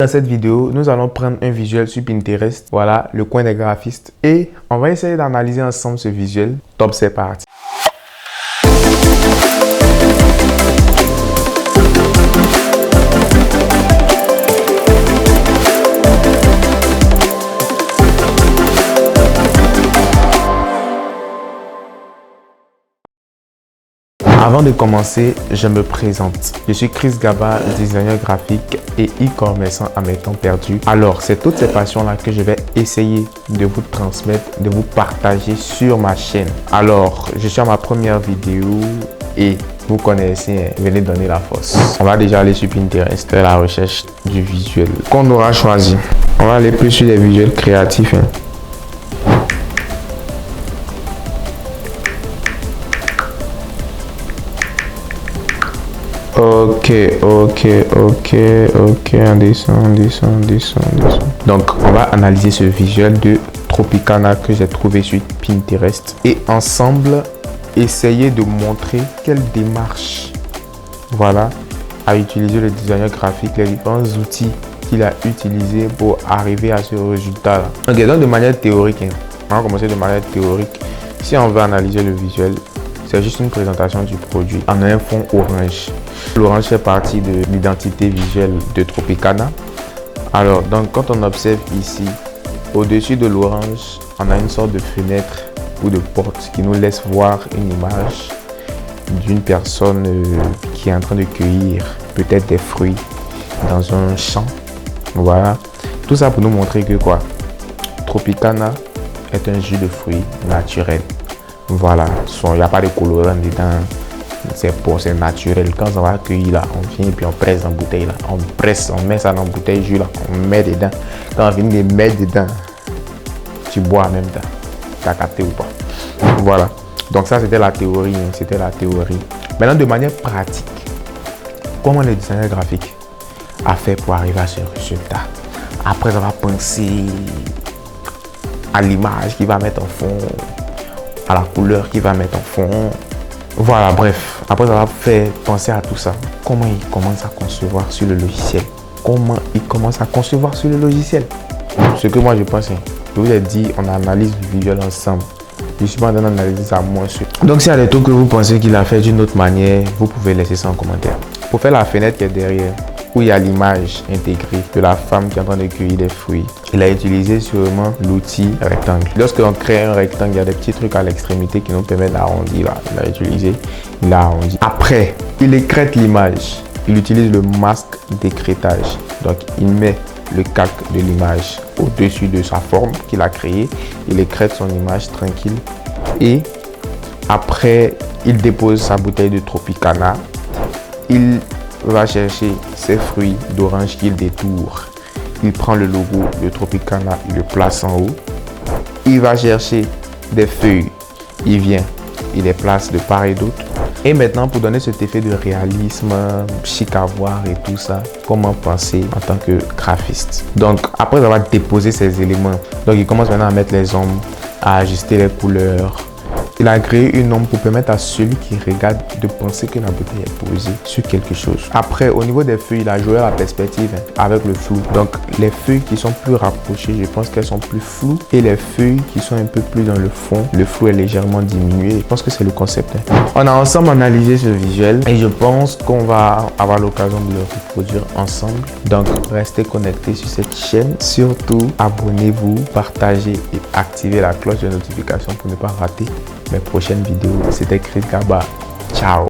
Dans cette vidéo, nous allons prendre un visuel sur Pinterest, voilà, le coin des graphistes, et on va essayer d'analyser ensemble ce visuel. Top, c'est parti. Avant de commencer, je me présente. Je suis Chris Gaba, designer graphique et e-commerçant à mes temps perdus. Alors, c'est toutes ces passions-là que je vais essayer de vous transmettre, de vous partager sur ma chaîne. Alors, je suis à ma première vidéo et vous connaissez, venez donner la force. On va déjà aller sur Pinterest, faire la recherche du visuel qu'on aura choisi. On va aller plus sur les visuels créatifs. Ok, on descend. Donc, on va analyser ce visuel de Tropicana que j'ai trouvé sur Pinterest et ensemble, essayer de montrer quelle démarche, voilà, a utilisé le designer graphique, les différents outils qu'il a utilisés pour arriver à ce résultat-là. Ok, donc de manière théorique, on va commencer de manière théorique. Si on veut analyser le visuel, c'est juste une présentation du produit en un fond orange. L'orange fait partie de l'identité visuelle de Tropicana. Alors, donc, quand on observe ici, au-dessus de l'orange, on a une sorte de fenêtre ou de porte qui nous laisse voir une image d'une personne qui est en train de cueillir peut-être des fruits dans un champ. Voilà. Tout ça pour nous montrer que quoi? Tropicana est un jus de fruits naturel. Voilà, il n'y a pas de colorant dedans, c'est naturel. Quand on va cueillir là, on vient et puis on presse en bouteille là, on met ça dans la bouteille jus là, on met dedans. Quand on vient de mettre dedans, tu bois en même temps. T'as capté ou pas? Voilà, donc ça c'était la théorie, Maintenant de manière pratique, comment le designer graphique a fait pour arriver à ce résultat? Après on va penser à l'image qu'il va mettre en fond, à la couleur qu'il va mettre en fond. Voilà, bref. Après avoir fait penser à tout ça, comment il commence à concevoir sur le logiciel? Ce que moi je pense, je vous ai dit, on analyse le visuel ensemble. Je suis pas en train d'analyser ça moi seul. Donc s'il y a des trucs que vous pensez qu'il a fait d'une autre manière, vous pouvez laisser ça en commentaire. Pour faire la fenêtre qui est derrière, où il y a l'image intégrée de la femme qui est en train de cueillir des fruits, il a utilisé sûrement l'outil rectangle. Lorsque l'on crée un rectangle, il y a des petits trucs à l'extrémité qui nous permettent d'arrondir. Il a arrondi. Après, il écrète l'image. Il utilise le masque d'écrêtage. Donc, il met le calque de l'image au-dessus de sa forme qu'il a créée. Il écrète son image tranquille. Et après, il dépose sa bouteille de Tropicana. Il va chercher ses fruits d'orange qu'il détourne. Il prend le logo de Tropicana, il le place en haut. Il va chercher des feuilles. Il vient, il les place de part et d'autre. Et maintenant, pour donner cet effet de réalisme, chic à voir et tout ça, comment penser en tant que graphiste? Donc, après avoir déposé ces éléments, donc il commence maintenant à mettre les ombres, à ajuster les couleurs. Il a créé une ombre pour permettre à celui qui regarde de penser que la bouteille est posée sur quelque chose. Après, au niveau des feuilles, il a joué à la perspective avec le flou. Donc, les feuilles qui sont plus rapprochées, je pense qu'elles sont plus floues. Et les feuilles qui sont un peu plus dans le fond, le flou est légèrement diminué. Je pense que c'est le concept. On a ensemble analysé ce visuel et je pense qu'on va avoir l'occasion de le reproduire ensemble. Donc, restez connectés sur cette chaîne. Surtout, abonnez-vous, partagez et activez la cloche de notification pour ne pas rater mes prochaines vidéos. C'était Chris Gaba. Ciao.